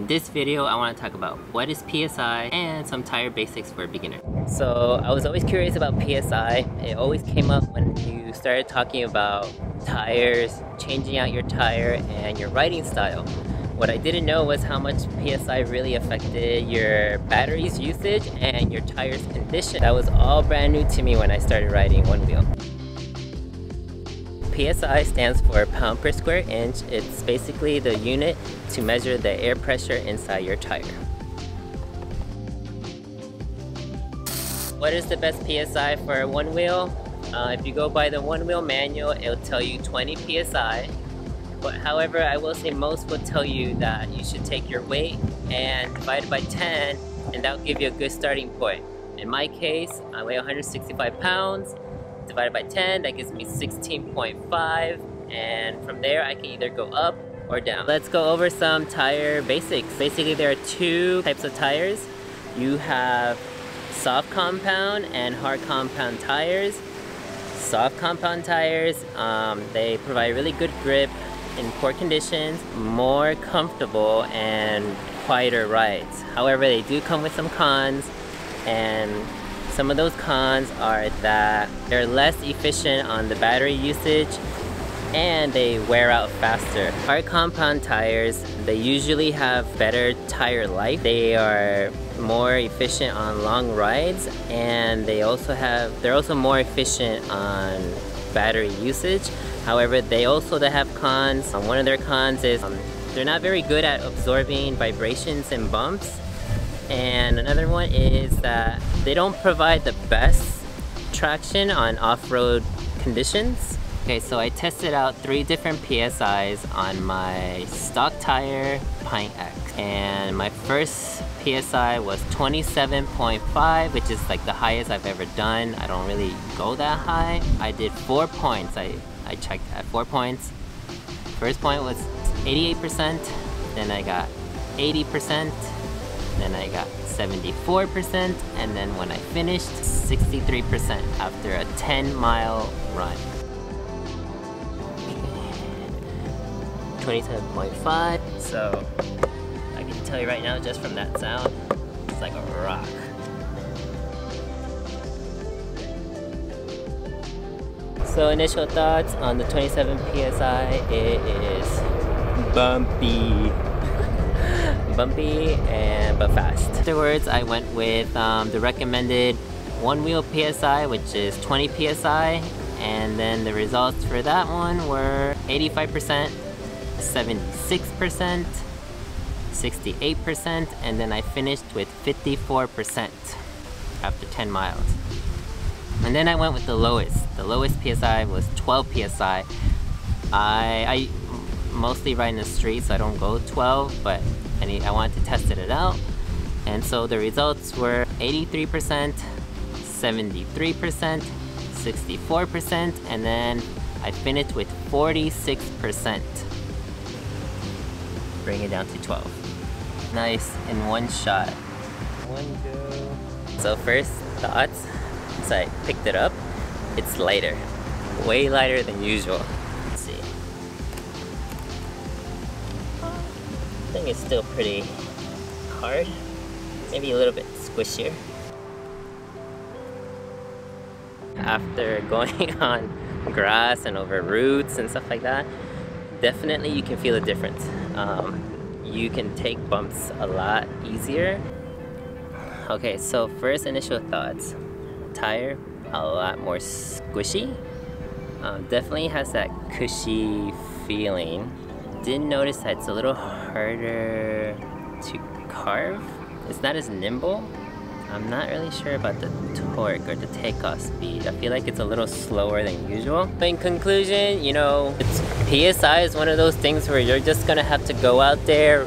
this video, I want to talk about what is PSI and some tire basics for a beginner. So I was always curious about PSI. It always came up when you started talking about tires, changing out your tire, and your riding style. What I didn't know was how much PSI really affected your battery's usage and your tire's condition. That was all brand new to me when I started riding Onewheel. PSI stands for pound per square inch. It's basically the unit to measure the air pressure inside your tire. What is the best PSI for Onewheel? If you go by the Onewheel manual, it'll tell you 20 PSI. But however, I will say most will tell you that you should take your weight and divide it by 10, and that'll give you a good starting point. In my case, I weigh 165 pounds. Divided by 10, that gives me 16.5, and from there I can either go up or down. Let's go over some tire basics. Basically, there are two types of tires. You have soft compound and hard compound tires. Soft compound tires, they provide really good grip in poor conditions, more comfortable and quieter rides. However, they do come with some cons, and some of those cons are that they're less efficient on the battery usage and they wear out faster. Hard compound tires, they usually have better tire life. They are more efficient on long rides, and they're also more efficient on battery usage. However, they have cons. One of their cons is they're not very good at absorbing vibrations and bumps. And another one is that they don't provide the best traction on off-road conditions. Okay, so I tested out 3 different PSIs on my stock tire Pint X. And my first PSI was 27.5, which is like the highest I've ever done. I don't really go that high. I did 4 points. I checked at 4 points. First point was 88%, then I got 80%, then I got 74%, and then when I finished, 63% after a 10-mile run. 27.5, so I can tell you right now, just from that sound, it's like a rock. So initial thoughts on the 27 PSI, it is bumpy. Bumpy but fast. Afterwards, I went with the recommended Onewheel PSI, which is 20 PSI, and then the results for that one were 85%, 76%, 68%, and then I finished with 54% after 10 miles. And then I went with the lowest. The lowest PSI was 12 PSI. I mostly ride in the street, so I don't go 12, but I wanted to test it out. And so the results were 83%, 73%, 64%, and then I finished with 46%. Bring it down to 12. Nice in one shot. One go. So first thoughts, so I picked it up. It's lighter, way lighter than usual. Let's see. I think it's still pretty hard, maybe a little bit squishier. After going on grass and over roots and stuff like that, definitely you can feel a difference. You can take bumps a lot easier. Okay, so first initial thoughts. Tire, a lot more squishy. Definitely has that cushy feeling. Did notice that it's a little harder to carve. It's not as nimble. I'm not really sure about the torque or the takeoff speed. I feel like it's a little slower than usual. But in conclusion, you know, PSI is one of those things where you're just gonna have to go out there,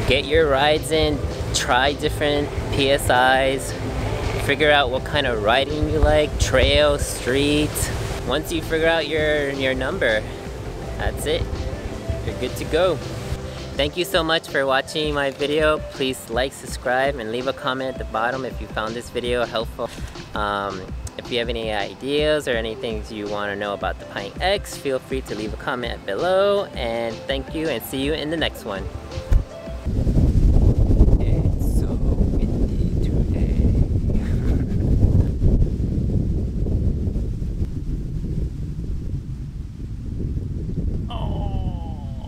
get your rides in, try different PSIs, figure out what kind of riding you like, trail, street. Once you figure out your number, that's it. You're good to go. Thank you so much for watching my video. Please like, subscribe, and leave a comment at the bottom if you found this video helpful. If you have any ideas or anything you want to know about the Pint X, feel free to leave a comment below. And thank you, and see you in the next one.